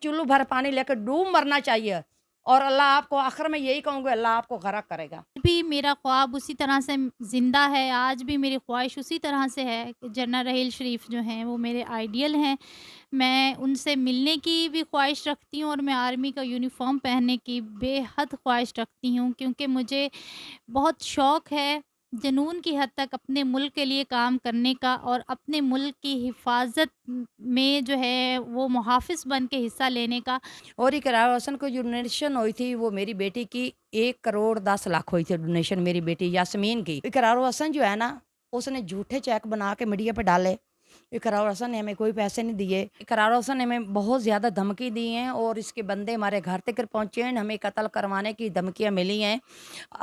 चुल्लू भर पानी लेकर डूब मरना चाहिए और अल्लाह आपको आखिर में यही कहूँगी, अल्लाह आपको गरक करेगा। भी मेरा ख्वाब उसी तरह से ज़िंदा है, आज भी मेरी ख्वाहिश उसी तरह से है कि जनरल रहील शरीफ जो हैं वो मेरे आइडियल हैं। मैं उनसे मिलने की भी ख्वाहिश रखती हूँ और मैं आर्मी का यूनिफ़ॉर्म पहनने की बेहद ख्वाहिश रखती हूँ, क्योंकि मुझे बहुत शौक़ है जुनून की हद तक अपने मुल्क के लिए काम करने का और अपने मुल्क की हिफ़ाज़त में जो है वो मुहाफ़िज़ बन के हिस्सा लेने का। और इकरार हसन को जो डोनेशन हुई थी वो मेरी बेटी की 1 करोड़ 10 लाख हुई थी डोनेशन मेरी बेटी यास्मीन की। इकरार हसन जो है ना, उसने झूठे चेक बना के मीडिया पे डाले। इकरार हसन ने हमें कोई पैसे नहीं दिए। इकरार हसन ने हमें बहुत ज़्यादा धमकी दी हैं और इसके बंदे हमारे घर तक पहुँचे हैं, हमें कत्ल करवाने की धमकियाँ मिली हैं।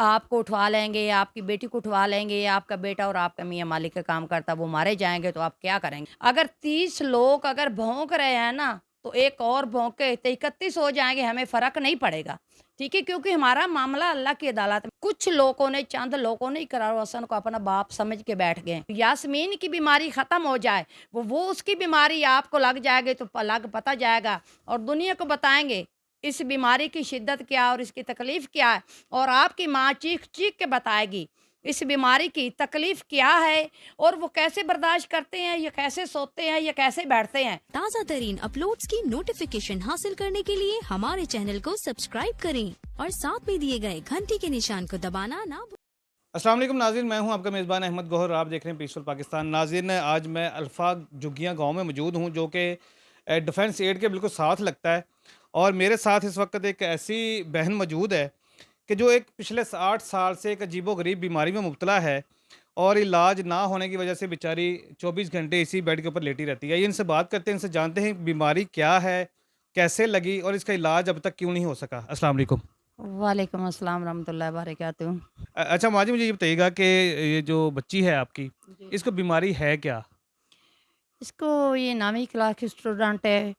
आपको उठवा लेंगे, आपकी बेटी को उठवा लेंगे, आपका बेटा और आपका मियाँ मालिक का काम करता वो मारे जाएँगे तो आप क्या करेंगे? अगर 30 लोग अगर भौंक रहे हैं ना, तो एक और भौंके तो 31 हो जाएँगे, हमें फ़र्क नहीं पड़ेगा, ठीक है? क्योंकि हमारा मामला अल्लाह की अदालत में। कुछ लोगों ने, चंद लोगों ने इकरार हसन को अपना बाप समझ के बैठ गए। यास्मीन की बीमारी ख़त्म हो जाए, वो उसकी बीमारी आपको लग जाएगी तो लग पता जाएगा और दुनिया को बताएँगे, इस बीमारी की शिद्दत क्या है और इसकी तकलीफ़ क्या है और आपकी माँ चीख-चीख के बताएगी, इस बीमारी की तकलीफ़ क्या है और वो कैसे बर्दाश्त करते हैं, या कैसे सोते हैं, या कैसे बैठते हैं। ताज़ा तरीन अपलोड्स की नोटिफिकेशन हासिल करने के लिए हमारे चैनल को सब्सक्राइब करें और साथ में दिए गए घंटी के निशान को दबाना ना भूलें। अस्सलाम वालेकुम नाज़रीन, मैं हूं आपका मेज़बान अहमद गौहर। आप देख रहे हैं पीसफुल पाकिस्तान। नाज़रीन, आज मैं अल्फा जुगियाँ गांव में मौजूद हूं जो कि डिफेंस एड के बिल्कुल साथ लगता है और मेरे साथ इस वक्त एक ऐसी बहन मौजूद है कि जो एक पिछले 60 साल से एक अजीबो-गरीब बीमारी में मुब्तला है और इलाज ना होने की वजह से बेचारी 24 घंटे इसी बेड के ऊपर लेटी रहती है। ये इनसे बात करते हैं, इनसे जानते हैं बीमारी क्या है, कैसे लगी और इसका इलाज अब तक क्यों नहीं हो सका। अस्सलाम वालेकुम। वालेकुम अस्सलाम रहमतुल्लाहि बरकातहू। अच्छा माँ जी, मुझे ये बताइएगा कि ये जो बच्ची है आपकी, जी। इसको बीमारी है क्या? इसको ये 9वीं क्लास की स्टूडेंट है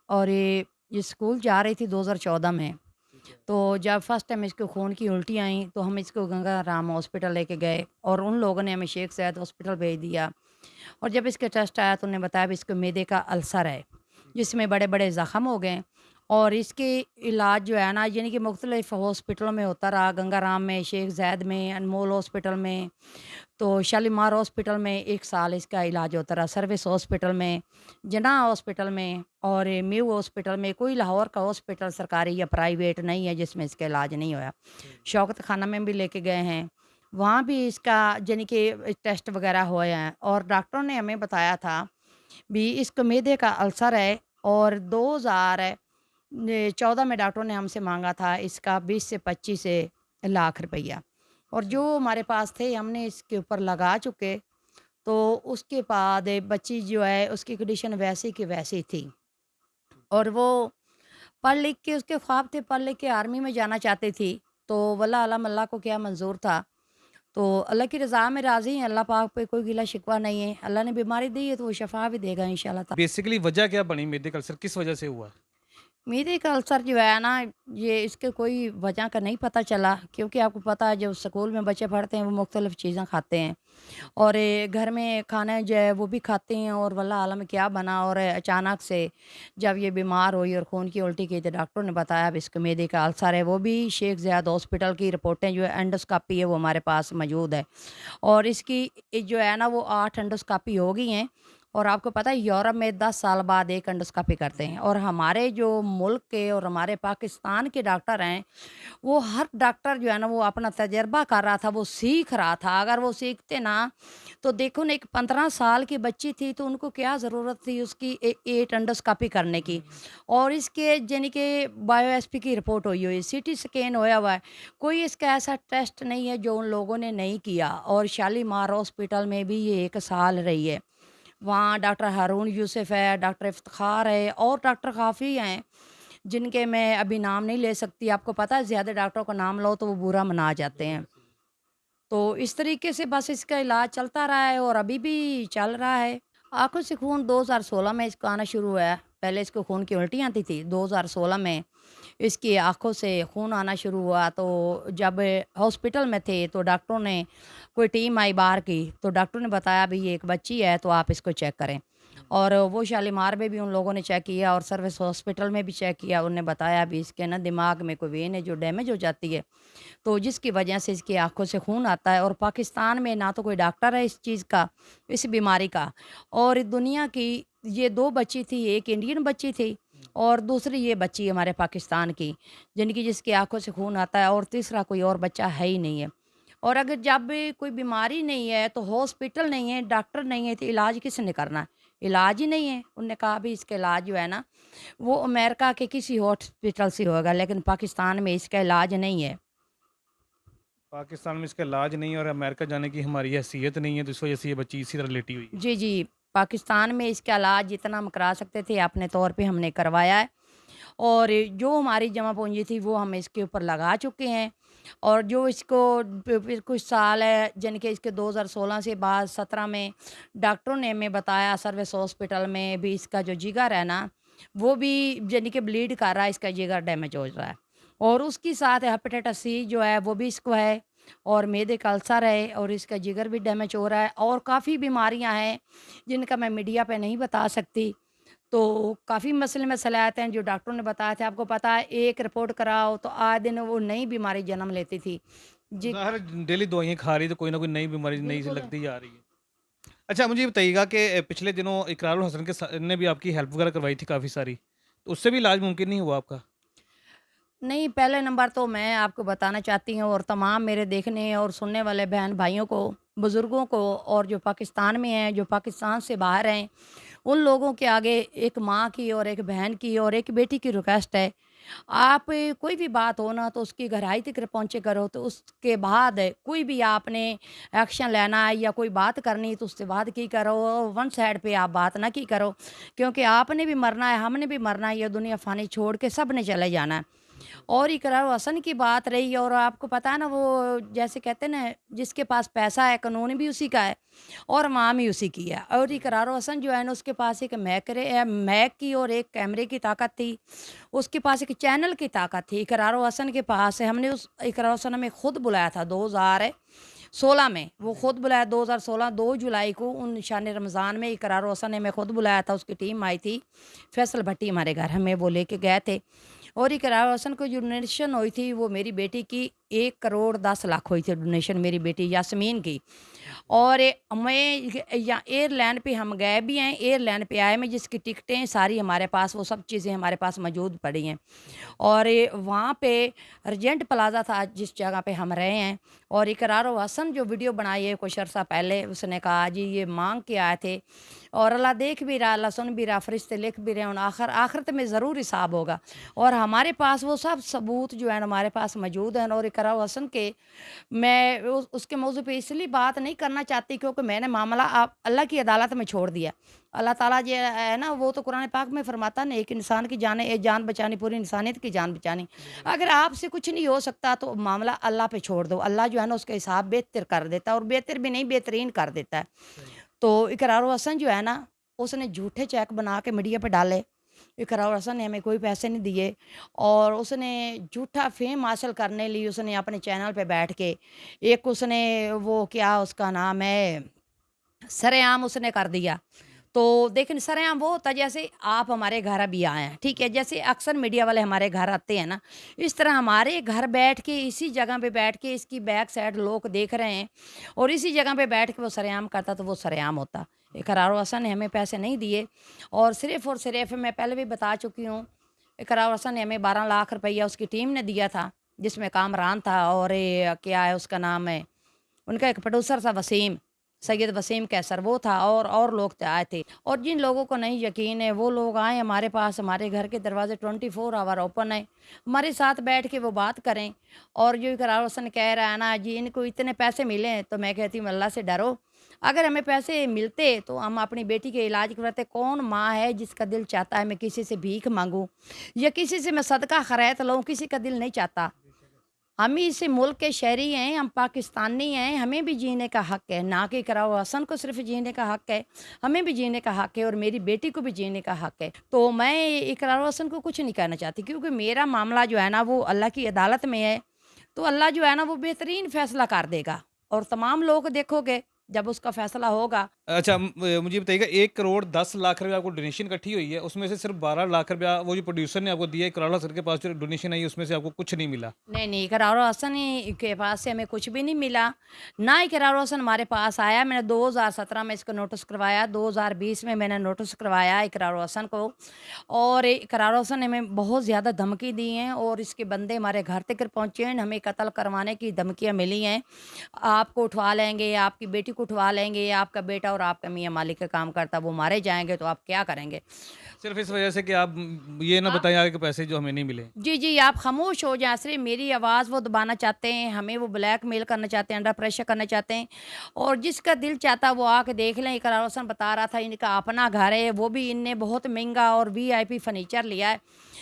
और ये स्कूल जा रही थी 2014 में। ठीक है। तो जब फर्स्ट टाइम इसको खून की उल्टी आई तो हम इसको गंगा राम हॉस्पिटल लेके गए और उन लोगों ने हमें शेख ज़ायद हॉस्पिटल भेज दिया। और जब इसका टेस्ट आया तो उन्हें बताया भी इसको मैदे का अल्सर है, जिसमें बड़े-बड़े ज़ख्म हो गए और इसके इलाज जो है ना, यानी कि मुख्तलिफ़ हॉस्पिटलों में होता रहा, गंगा राम में, शेख ज़ायद में, अनमोल हॉस्पिटल में, तो शालीमार हॉस्पिटल में 1 साल इसका इलाज होता रहा, सर्विस हॉस्पिटल में, जना हॉस्पिटल में और म्यू हॉस्पिटल में। कोई लाहौर का हॉस्पिटल सरकारी या प्राइवेट नहीं है जिसमें इसका इलाज नहीं होया। शौकत खाना में भी लेके गए हैं, वहाँ भी इसका यानी कि टेस्ट वगैरह हुए हैं और डॉक्टरों ने हमें बताया था भी इसको मैदे का अल्सर है और 2014 में डॉक्टरों ने हमसे माँगा था इसका 20 से 25 लाख रुपया और अच्छा। जो हमारे पास थे हमने इसके ऊपर लगा चुके। तो उसके बाद बच्ची जो है उसकी कंडीशन वैसी की वैसी थी और वो पढ़ लिख के, उसके ख्वाब थे पढ़ लिख के आर्मी में जाना चाहती थी। तो वल्लाह अलम अल्लाह को क्या मंज़ूर था। तो अल्लाह की रज़ा में राज़ी हैं, अल्लाह पाक पे कोई गिला शिकवा नहीं है। अल्लाह ने बीमारी दी है तो वो शफ़ा भी देगा इंशाअल्लाह ताला। बेसिकली वजह क्या बनी मेडिकल अल्सर किस वजह से हुआ? मीरी का अल्सर जो है ना, ये इसके कोई वजह का नहीं पता चला क्योंकि आपको पता है जब स्कूल में बच्चे पढ़ते हैं वो मुख्तलिफ़ चीज़ें खाते हैं और घर में खाना जो है वो भी खाते हैं और वल्लाह आलम क्या बना और अचानक से जब ये बीमार हुई और खून की उल्टी की तो डॉक्टर ने बताया अब इसको मैदे का अल्सर है। वो भी शेख ज़ायद हॉस्पिटल की रिपोर्टें जो है एंडोस्कोपी है वो हमारे पास मौजूद है और इसकी जो है ना वो 8 एंडोस्कोपी हो गई हैं और आपको पता है यूरोप में 10 साल बाद एक एंडोस्कोपी करते हैं और हमारे जो मुल्क के और हमारे पाकिस्तान के डॉक्टर हैं, वो हर डॉक्टर जो है ना वो अपना तजर्बा कर रहा था, वो सीख रहा था। अगर वो सीखते ना, तो देखो ना एक 15 साल की बच्ची थी तो उनको क्या ज़रूरत थी उसकी 8 एंडोस्कोपी करने की और इसके यानी कि बायोएसपी की रिपोर्ट हुई हुई है, सीटी स्कैन होया हुआ है। कोई इसका ऐसा टेस्ट नहीं है जो उन लोगों ने नहीं किया और शालीमार हॉस्पिटल में भी ये 1 साल रही है। वहाँ डॉक्टर हारून यूसुफ है, डॉक्टर इफ्तिखार है और डॉक्टर काफ़ी हैं, जिनके मैं अभी नाम नहीं ले सकती। आपको पता है ज़्यादा डॉक्टरों का नाम लो तो वो बुरा मना जाते हैं। तो इस तरीके से बस इसका इलाज चलता रहा है और अभी भी चल रहा है। आँखों से खून 2016 में इसको आना शुरू हुआ है। पहले इसको खून की उल्टी आती थी। 2016 में इसकी आँखों से खून आना शुरू हुआ तो जब हॉस्पिटल में थे तो डॉक्टरों ने कोई टीम आई बाहर की, तो डॉक्टर ने बताया भई ये एक बच्ची है तो आप इसको चेक करें। और वो शालीमार में भी उन लोगों ने चेक किया और सर्विस हॉस्पिटल में भी चेक किया। उन्होंने बताया भी इसके ना दिमाग में कोई वेन है जो डैमेज हो जाती है, तो जिसकी वजह से इसकी आँखों से खून आता है। और पाकिस्तान में ना तो कोई डॉक्टर है इस चीज़ का, इस बीमारी का। और दुनिया की ये 2 बच्ची थी, एक इंडियन बच्ची थी और दूसरी ये बच्ची हमारे पाकिस्तान की, जिनकी जिसकी आँखों से खून आता है, और तीसरा कोई और बच्चा है ही नहीं है। और अगर जब भी कोई बीमारी नहीं है, तो हॉस्पिटल नहीं है, डॉक्टर नहीं है, तो इलाज किसने करना है? इलाज ही नहीं है। उन्होंने कहा भी इसका इलाज जो है ना, वो अमेरिका के किसी हॉस्पिटल से होगा, लेकिन पाकिस्तान में इसका इलाज नहीं है। पाकिस्तान में इसका इलाज नहीं है और अमेरिका जाने की हमारी हैसियत नहीं है, तो इस वजह से ये बच्ची इसी तरह लेटी हुई है। जी, जी। पाकिस्तान में इसका इलाज जितना हम करा सकते थे अपने तौर पे हमने करवाया है। और जो हमारी जमा पूँजी थी वो हम इसके ऊपर लगा चुके हैं। और जो इसको फिर कुछ साल है, यानी कि इसके 2016 से बाद 17 में डॉक्टरों ने हमें बताया सर्विस हॉस्पिटल में भी इसका जो जिगर है ना, वो भी यानी कि ब्लीड कर रहा है, इसका जिगर डैमेज हो रहा है। और उसके साथ हेपेटाइटिस सी जो है वो भी इसको है, और मैदे का अल्सर है, और इसका जिगर भी डैमेज हो रहा है, और काफ़ी बीमारियां हैं जिनका मैं मीडिया पे नहीं बता सकती। तो काफ़ी मसले मसले आते हैं जो डॉक्टरों ने बताया था। आपको पता है एक रिपोर्ट कराओ तो आए दिन वो नई बीमारी जन्म लेती थी। जी, ज़ाहिर डेली दवाइयाँ खा रही है, तो कोई ना कोई नई बीमारी नई सी बिल्कुल। लगती जा रही है। अच्छा, मुझे ये बताइएगा कि पिछले दिनों इकरारुल हसन के ने भी आपकी हेल्प वगैरह करवाई थी काफ़ी सारी, तो उससे भी इलाज मुमकिन नहीं हुआ आपका? नहीं, पहले नंबर तो मैं आपको बताना चाहती हूँ और तमाम मेरे देखने और सुनने वाले बहन-भाइयों को, बुज़ुर्गों को, और जो पाकिस्तान में हैं, जो पाकिस्तान से बाहर हैं, उन लोगों के आगे एक माँ की और एक बहन की और एक बेटी की रिक्वेस्ट है। आप कोई भी बात हो ना तो उसकी गहराई तक पहुँचे करो, तो उसके बाद कोई भी आपने एक्शन लेना है या कोई बात करनी तो उसके बाद की करो, वन साइड पे आप बात ना की करो। क्योंकि आपने भी मरना है, हमने भी मरना है, ये दुनिया फ़ानी छोड़ के सब ने चले जाना है। और इकरार हसन की बात रही, और आपको पता है ना वो जैसे कहते हैं ना, जिसके पास पैसा है कानून भी उसी का है और माँ भी उसी की है। और इकरार हसन जो है ना, उसके पास एक मैक की और एक कैमरे की ताकत थी, उसके पास एक चैनल की ताकत थी। इकरार हसन के पास है, हमने उस इकरार हसन हमें खुद बुलाया था 2016 में, वो खुद बुलाया 2016 2 जुलाई को, उन शान रमज़ान में इकरार हसन ने हमें खुद बुलाया था। उसकी टीम आई थी, फैसल भट्टी हमारे घर, हमें वो लेके गए थे। और इकरार हसन को जो डोनेशन हुई थी वो मेरी बेटी की 1 करोड़ 10 लाख हुई थी डोनेशन, मेरी बेटी यास्मीन की। और मैं या एयरलाइन पे हम गए भी हैं, एयरलाइन पे आए में जिसकी टिकटें सारी हमारे पास, वो सब चीज़ें हमारे पास मौजूद पड़ी हैं। और वहाँ पे रजेंट प्लाज़ा था जिस जगह पे हम रहे हैं। और इकरार हसन जो वीडियो बनाई है कुछ अरसा पहले, उसने कहा जी ये मांग के आए थे, और अल्लाह देख भी रहा, अल्लाह सुन भी रहा, फरिश्ते लिख भी रहे हैं, आखिरत में ज़रूर हिसाब होगा। और हमारे पास वो सब सबूत जो है ना हमारे पास मौजूद हैं। और इकरार हसन के मैं उसके मौजू पे इसलिए बात नहीं करना चाहती क्योंकि मैंने मामला आप अल्लाह की अदालत में छोड़ दिया। अल्लाह ताला जो है ना, वो तो कुरान पाक में फरमाता ना, एक इंसान की जान बचानी, पूरी इंसानियत की जान बचानी। अगर आपसे कुछ नहीं हो सकता तो मामला अल्लाह पे छोड़ दो। अल्लाह जो है ना उसका हिसाब बेहतर कर देता है, और बेहतर भी नहीं बेहतरीन कर देता है। तो इकरार हसन जो है ना, उसने झूठे चेक बना के मीडिया पे डाले। इकरार हसन ने हमें कोई पैसे नहीं दिए, और उसने झूठा फेम हासिल करने लिए उसने अपने चैनल पे बैठ के एक उसने वो क्या उसका नाम है, सरेआम उसने कर दिया। तो देखिए सरेआम वो होता है जैसे आप हमारे घर अभी आए हैं, ठीक है? जैसे अक्सर मीडिया वाले हमारे घर आते हैं ना, इस तरह हमारे घर बैठ के इसी जगह पे बैठ के इसकी बैक साइड लोग देख रहे हैं, और इसी जगह पे बैठ के वो सरेआम करता, तो वो सरेआम होता। इकरार हसन ने हमें पैसे नहीं दिए, और सिर्फ़ मैं पहले भी बता चुकी हूँ, इकरार हसन ने हमें 12 लाख रुपया उसकी टीम ने दिया था, जिसमें कामरान था, और क्या है उसका नाम है, उनका एक प्रोड्यूसर था वसीम, सैयद वसीम कैसर वो था, और लोग आए थे। और जिन लोगों को नहीं यकीन है वो लोग आए हमारे पास, हमारे घर के दरवाजे 24 आवर ओपन है, हमारे साथ बैठ के वो बात करें। और जो इकरार हसन कह रहा है ना जी इनको इतने पैसे मिले, तो मैं कहती हूँ अल्लाह से डरो। अगर हमें पैसे मिलते तो हम अपनी बेटी के इलाज करवाते। कौन माँ है जिसका दिल चाहता है मैं किसी से भीख मांगूं या किसी से मैं सदका खैरात लूँ? किसी का दिल नहीं चाहता। हम ही इस मुल्क के शहरी हैं, हम पाकिस्तानी हैं, हमें भी जीने का हक है। ना कि इकरार हसन को सिर्फ जीने का हक है, हमें भी जीने का हक है, और मेरी बेटी को भी जीने का हक है। तो मैं इकरार हसन को कुछ नहीं कहना चाहती, क्योंकि मेरा मामला जो है ना वो अल्लाह की अदालत में है। तो अल्लाह जो है ना वो बेहतरीन फैसला कर देगा, और तमाम लोग देखोगे जब उसका फैसला होगा। अच्छा मुझे बताइएगा 1 करोड़ 10 लाख रुपए आपको डोनेशन इकट्ठी हुई है, उसमें से सिर्फ 12 लाख रुपया वो जो प्रोड्यूसर ने आपको दिया है, इकरार सर के पास जो डोनेशन आई है उसमें से आपको कुछ नहीं मिला। नहीं, नहीं, इकरार हसन के पास से हमें कुछ भी नहीं मिला, ना इकरार हसन हमारे पास आया। मैंने 2017 में इसको नोटिस करवाया, 2020 में मैंने नोटिस करवाया इकरार हसन को, और इकरार हसन ने हमें बहुत ज़्यादा धमकी दी हैं और इसके बंदे हमारे घर तक पहुँचे हैं, हमें कत्ल करवाने की धमकियाँ मिली हैं। आपको उठवा लेंगे, आपकी बेटी को उठवा लेंगे, आपका बेटा और आपका मियाँ मालिक का काम करता है, वो मारे जाएँगे तो आप क्या करेंगे? सिर्फ इस वजह से कि आप ये ना बताएं आगे के पैसे जो हमें नहीं मिले। जी, जी, आप खामोश हो जाएँ, सिर्फ़ मेरी आवाज़ वो दबाना चाहते हैं, हमें वो ब्लैकमेल करना चाहते हैं, अंडर प्रेशर करना चाहते हैं, और जिसका दिल चाहता है वो आके देख लें। इकरार हसन बता रहा था इनका अपना घर है, वो भी इनने बहुत महँगा और वीआईपी फर्नीचर लिया है।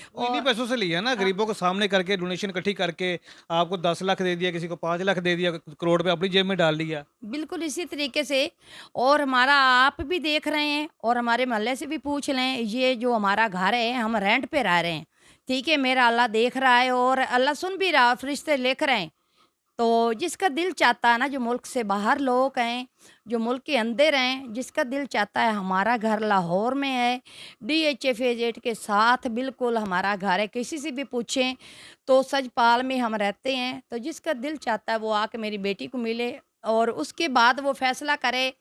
वो इन्हीं और पैसों से लिया ना, गरीबों को सामने करके डोनेशन इकट्ठी करके आपको 10 लाख दे दिया, किसी को 5 लाख दे दिया, करोड़ रुपए अपनी जेब में डाल लिया। बिल्कुल इसी तरीके से, और हमारा आप भी देख रहे हैं और हमारे मोहल्ले से भी पूछ लें, ये जो हमारा घर है हम रेंट पे रह रहे हैं, ठीक है? मेरा अल्लाह देख रहा है और अल्लाह सुन भी रहा है, फरिश्ते लिख रहे हैं। तो जिसका दिल चाहता है ना, जो मुल्क से बाहर लोग हैं, जो मुल्क के अंदर हैं, जिसका दिल चाहता है, हमारा घर लाहौर में है, डीएचए फेज़ 8 के साथ बिल्कुल हमारा घर है। किसी से भी पूछें तो सजपाल में हम रहते हैं। तो जिसका दिल चाहता है वो आके मेरी बेटी को मिले और उसके बाद वो फ़ैसला करे।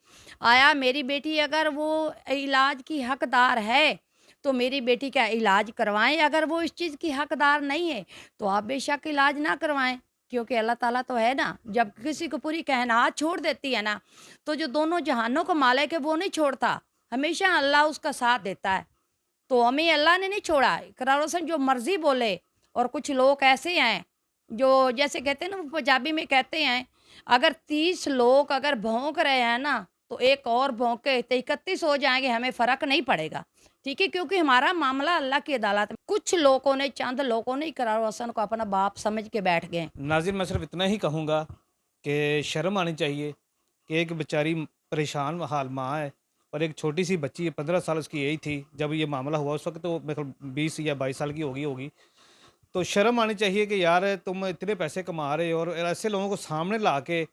आया मेरी बेटी अगर वो इलाज की हकदार है, तो मेरी बेटी का इलाज करवाएँ, अगर वो इस चीज़ की हकदार नहीं है, तो आप बेशक इलाज ना करवाएँ। क्योंकि अल्लाह ताला तो है ना, जब किसी को पूरी कायनात छोड़ देती है ना, तो जो दोनों जहानों का मालिक है वो नहीं छोड़ता, हमेशा अल्लाह उसका साथ देता है। तो हमें अल्लाह ने नहीं छोड़ा, इकरार हुसैन जो मर्ज़ी बोले। और कुछ लोग ऐसे हैं, जो जैसे कहते हैं ना, वो पंजाबी में कहते हैं, अगर 30 लोग अगर भौंक रहे हैं ना, तो एक और भौंके तो 31 हो जाएँगे, हमें फ़र्क नहीं पड़ेगा, ठीक है? क्योंकि हमारा मामला अल्लाह की अदालत में। कुछ लोगों ने, चंद लोगों ने इकरार हुसैन को अपना बाप समझ के बैठ गए। नाज़रीन मैं सिर्फ इतना ही कहूँगा कि शर्म आनी चाहिए कि एक बेचारी परेशान हाल माँ है और एक छोटी सी बच्ची है, 15 साल उसकी एज थी जब ये मामला हुआ, उस वक्त तो मेरे ख्याल 20 या 22 साल की होगी। तो शर्म आनी चाहिए कि यार तुम इतने पैसे कमा रहे हो और ऐसे लोगों को सामने ला के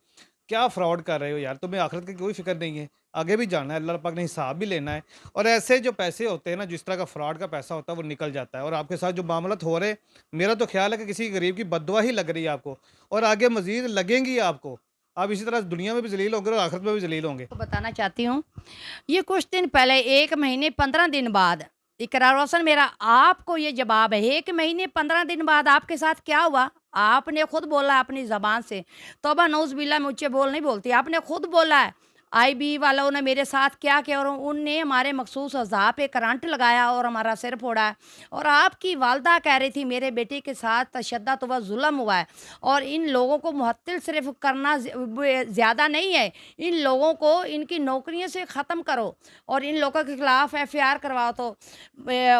क्या फ्रॉड कर रहे हो यार, तुम्हें आखिरत की कोई फिक्र नहीं है, आगे भी जाना है, अल्लाह पाक ने हिसाब भी लेना है। और ऐसे जो पैसे होते हैं ना, जिस तरह का फ्रॉड का पैसा होता है वो निकल जाता है। और आपके साथ जो मामला हो रहे, मेरा तो ख्याल है कि किसी गरीब की बददुआ ही लग रही है आपको, और आगे मजीद लगेंगी आपको। आप इसी तरह दुनिया में भी जलील होंगे और आखिरत में भी जलील होंगे। को बताना चाहती हूँ, ये कुछ दिन पहले 1 महीने 15 दिन बाद इकरार हुसैन, मेरा आपको ये जवाब है, 1 महीने 15 दिन बाद आपके साथ क्या हुआ? आपने खुद बोला अपनी ज़बान से, तौबा नऊज़ बिल्लाह, मुझे बोल नहीं बोलती, आपने खुद बोला है। आईबी वालों ने मेरे साथ क्या किया, और उनने हमारे मखसूस अज़ा पे करंट लगाया और हमारा सिर फोड़ा है। और आपकी वालदा कह रही थी मेरे बेटे के साथ तशद्दुद व ज़ुल्म हुआ है, और इन लोगों को मुअत्तिल सिर्फ करना ज़्यादा नहीं है, इन लोगों को इनकी नौकरियों से ख़त्म करो और इन लोगों के खिलाफ़ एफ़आईआर करवाओ। तो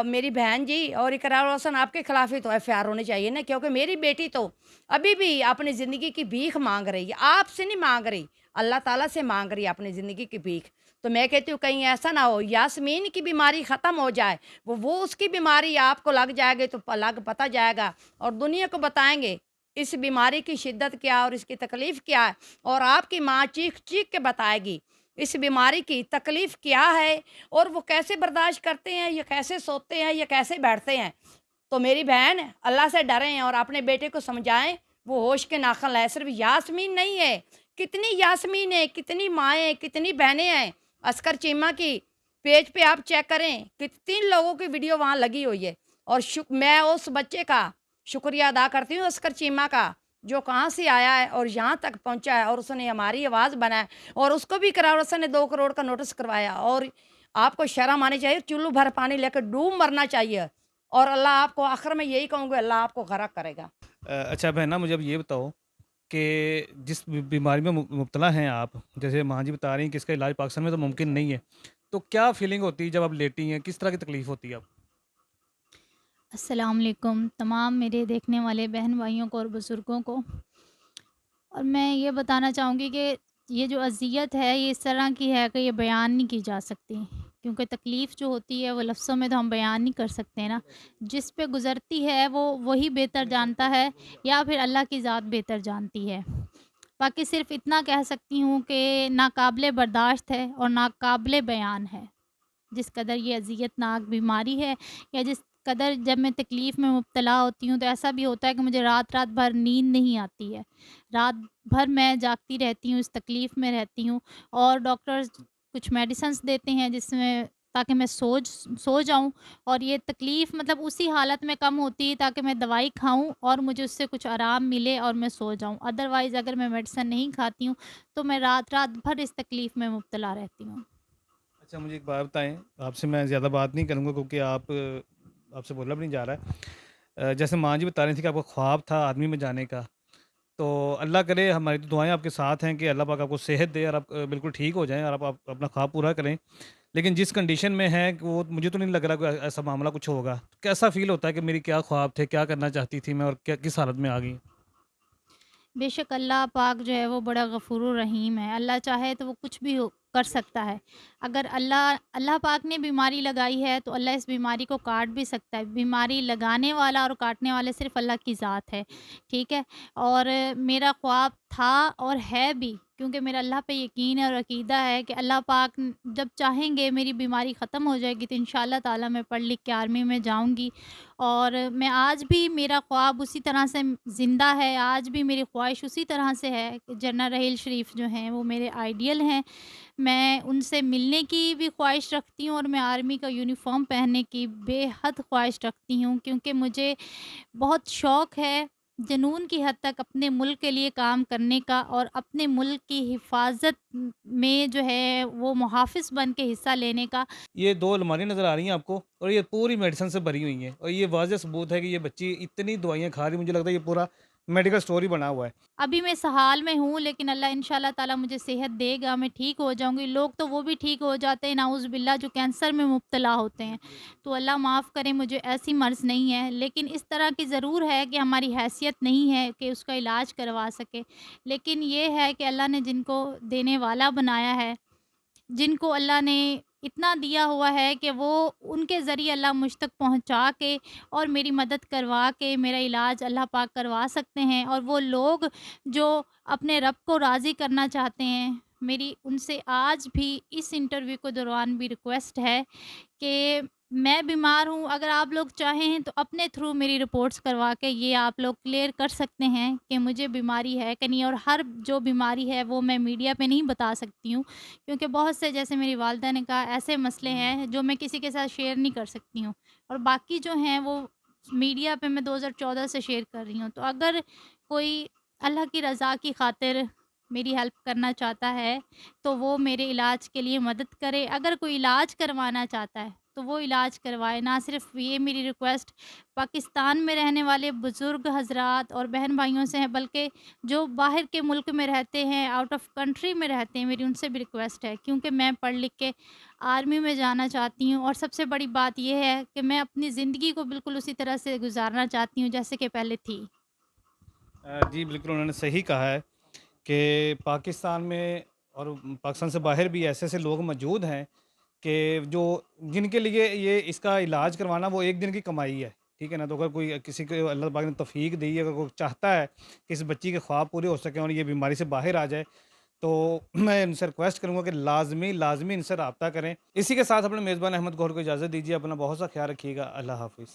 मेरी बहन जी और इकरार हुसैन, आपके खिलाफ़ ही तो एफ़आईआर होनी चाहिए ना, क्योंकि मेरी बेटी तो अभी भी अपनी ज़िंदगी की भीख मांग रही है, आपसे नहीं मांग रही, अल्लाह ताला से मांग रही है अपनी ज़िंदगी की भीख। तो मैं कहती हूँ कहीं ऐसा ना हो यास्मीन की बीमारी ख़त्म हो जाए, वो उसकी बीमारी आपको लग जाएगी तो लग पता जाएगा, और दुनिया को बताएंगे इस बीमारी की शिद्दत क्या और इसकी तकलीफ़ क्या है, और आपकी माँ चीख चीख के बताएगी इस बीमारी की तकलीफ़ क्या है, और वो कैसे बर्दाश्त करते हैं, ये कैसे सोते हैं, ये कैसे बैठते हैं। तो मेरी बहन, अल्लाह से डरें और अपने बेटे को समझाएं, वो होश के नाखन लाए। सिर्फ यास्मीन नहीं है, कितनी यास्मीन है, कितनी माएँ, कितनी बहनें हैं। अस्कर चीमा की पेज पे आप चेक करें, कितनी लोगों की वीडियो वहाँ लगी हुई है। और मैं उस बच्चे का शुक्रिया अदा करती हूँ, अस्कर चीमा का, जो कहाँ से आया है और यहाँ तक पहुँचा है, और उसने हमारी आवाज़ बनाया, और उसको भी इकरार हुसैन ने 2 करोड़ का नोटिस करवाया। और आपको शर्म आनी चाहिए, चुल्लू भर पानी लेकर डूब मरना चाहिए, और अल्लाह आपको, आखिर में यही कहूँगी, अल्लाह आपको गरक करेगा। अच्छा बहन ना, मुझे अब ये बताओ कि जिस बीमारी में मुब्तला हैं आप, जैसे माँ जी बता रही हैं कि इसका इलाज पाकिस्तान में तो मुमकिन नहीं है, तो क्या फीलिंग होती है जब आप लेटी हैं, किस तरह की तकलीफ़ होती है आपको? अस्सलाम वालेकुम तमाम मेरे देखने वाले बहन भाइयों को और बुज़ुर्गों को। और मैं ये बताना चाहूँगी कि ये जो अज़ियत है ये इस तरह की है कि ये बयान नहीं की जा सकती, क्योंकि तकलीफ़ जो होती है वो लफ्ज़ों में तो हम बयान नहीं कर सकते ना। जिस पे गुज़रती है वो वही बेहतर जानता है, या फिर अल्लाह की ज़ात बेहतर जानती है। बाकी सिर्फ़ इतना कह सकती हूँ कि नाक़ाबिले बर्दाश्त है और नाक़ाबिले बयान है। जिस कदर ये अज़ियतनाक बीमारी है या जिस कदर जब मैं तकलीफ़ में मुब्तला होती हूँ, तो ऐसा भी होता है कि मुझे रात-रात भर नींद नहीं आती है। रात भर मैं जागती रहती हूँ, इस तकलीफ़ में रहती हूँ और डॉक्टर्स कुछ मेडिसिन्स देते हैं जिसमें ताकि मैं सो जाऊँ और ये तकलीफ़ मतलब उसी हालत में कम होती है ताकि मैं दवाई खाऊँ और मुझे उससे कुछ आराम मिले और मैं सो जाऊँ। अदरवाइज़ अगर मैं मेडिसिन नहीं खाती हूँ, तो मैं रात-रात भर इस तकलीफ़ में मुब्तला रहती हूँ। अच्छा, मुझे एक बात बताएँ, आपसे मैं ज़्यादा बात नहीं करूँगा क्योंकि आपसे बोला भी नहीं जा रहा है। जैसे माँ जी बता रही थी कि आपका ख्वाब था आर्मी में जाने का, तो अल्लाह करे, हमारी तो दुआएँ आपके साथ हैं कि अल्लाह पाक आपको सेहत दे और आप बिल्कुल ठीक हो जाएँ और आप अपना ख्वाब पूरा करें। लेकिन जिस कंडीशन में हैं कि वो मुझे तो नहीं लग रहा कोई ऐसा मामला कुछ होगा। तो कैसा फ़ील होता है कि मेरी क्या ख्वाब थे, क्या करना चाहती थी मैं और क्या किस हालत में आ गई? बेशक अल्लाह पाक जो है वो बड़ा गफ़ूरुर रहीम है। अल्लाह चाहे तो वो कुछ भी हो कर सकता है। अगर अल्लाह अल्लाह पाक ने बीमारी लगाई है तो अल्लाह इस बीमारी को काट भी सकता है। बीमारी लगाने वाला और काटने वाले सिर्फ़ अल्लाह की ज़ात है, ठीक है? और मेरा ख्वाब था और है भी क्योंकि मेरा अल्लाह पे यकीन है और अकीदा है कि अल्लाह पाक जब चाहेंगे मेरी बीमारी ख़त्म हो जाएगी तो इंशाअल्लाह ताला मैं पढ़ लिख के आर्मी में जाऊँगी। और मैं आज भी मेरा ख्वाब उसी तरह से ज़िंदा है, आज भी मेरी ख्वाहिश उसी तरह से है कि जनरल रहील शरीफ़ जो हैं वो मेरे आइडियल हैं। मैं उनसे मिलने की भी ख्वाहिश रखती हूँ और मैं आर्मी का यूनिफ़ॉर्म पहनने की बेहद ख्वाहिश रखती हूँ क्योंकि मुझे बहुत शौक़ है, जुनून की हद तक अपने मुल्क के लिए काम करने का और अपने मुल्क की हिफ़ाज़त में जो है वो मुहाफ़िज़ बन के हिस्सा लेने का। ये 2 अलमारियाँ नज़र आ रही हैं आपको और ये पूरी मेडिसिन से भरी हुई हैं और ये वाज़ह सबूत है कि ये बच्ची इतनी दवाइयाँ खा रही है, मुझे लगता है ये पूरा मेडिकल स्टोर ही बना हुआ है। अभी मैं सहाल में हूँ लेकिन अल्लाह इंशाअल्लाह ताला मुझे सेहत देगा, मैं ठीक हो जाऊँगी। लोग तो वो भी ठीक हो जाते हैं नाउज़ बिल्ला जो कैंसर में मुब्तला होते हैं। तो अल्लाह माफ़ करे मुझे ऐसी मर्ज़ नहीं है, लेकिन इस तरह की ज़रूर है कि हमारी हैसियत नहीं है कि उसका इलाज करवा सकें। लेकिन ये है कि अल्लाह ने जिनको देने वाला बनाया है, जिनको अल्लाह ने इतना दिया हुआ है कि वो उनके ज़रिए अल्लाह मुझ तक पहुँचा के और मेरी मदद करवा के मेरा इलाज अल्लाह पाक करवा सकते हैं। और वो लोग जो अपने रब को राज़ी करना चाहते हैं, मेरी उनसे आज भी इस इंटरव्यू के दौरान भी रिक्वेस्ट है कि मैं बीमार हूँ, अगर आप लोग चाहें तो अपने थ्रू मेरी रिपोर्ट्स करवा के ये आप लोग क्लियर कर सकते हैं कि मुझे बीमारी है कि नहीं। और हर जो बीमारी है वो मैं मीडिया पे नहीं बता सकती हूँ क्योंकि बहुत से जैसे मेरी वालिदा ने कहा ऐसे मसले हैं जो मैं किसी के साथ शेयर नहीं कर सकती हूँ और बाकी जो हैं वो मीडिया पे मैं 2014 से शेयर कर रही हूँ। तो अगर कोई अल्लाह की रज़ा की खातिर मेरी हेल्प करना चाहता है तो वो मेरे इलाज के लिए मदद करे। अगर कोई इलाज करवाना चाहता है तो वो इलाज करवाए। ना सिर्फ़ ये मेरी रिक्वेस्ट पाकिस्तान में रहने वाले बुज़ुर्ग हज़रात और बहन-भाइयों से है बल्कि जो बाहर के मुल्क में रहते हैं, आउट ऑफ़ कंट्री में रहते हैं, मेरी उनसे भी रिक्वेस्ट है क्योंकि मैं पढ़ लिख के आर्मी में जाना चाहती हूँ। और सबसे बड़ी बात ये है कि मैं अपनी ज़िंदगी को बिल्कुल उसी तरह से गुज़ारना चाहती हूँ जैसे कि पहले थी। जी, बिल्कुल उन्होंने सही कहा है कि पाकिस्तान में और पाकिस्तान से बाहर भी ऐसे-ऐसे लोग मौजूद हैं कि जो जिनके लिए ये इसका इलाज करवाना वो एक दिन की कमाई है, ठीक है ना? तो अगर कोई किसी को अल्लाह पाक ने तौफ़ीक दी है, अगर कोई चाहता है कि इस बच्ची के ख्वाब पूरे हो सकें और ये बीमारी से बाहर आ जाए, तो मैं इनसे रिक्वेस्ट करूँगा कि लाज़मी इनसे राब्ता करें। इसी के साथ अपने मेज़बान अहमद गौहर को इजाज़त दीजिए। अपना बहुत सा ख़्याल रखिएगा। अल्लाह हाफ़िज़।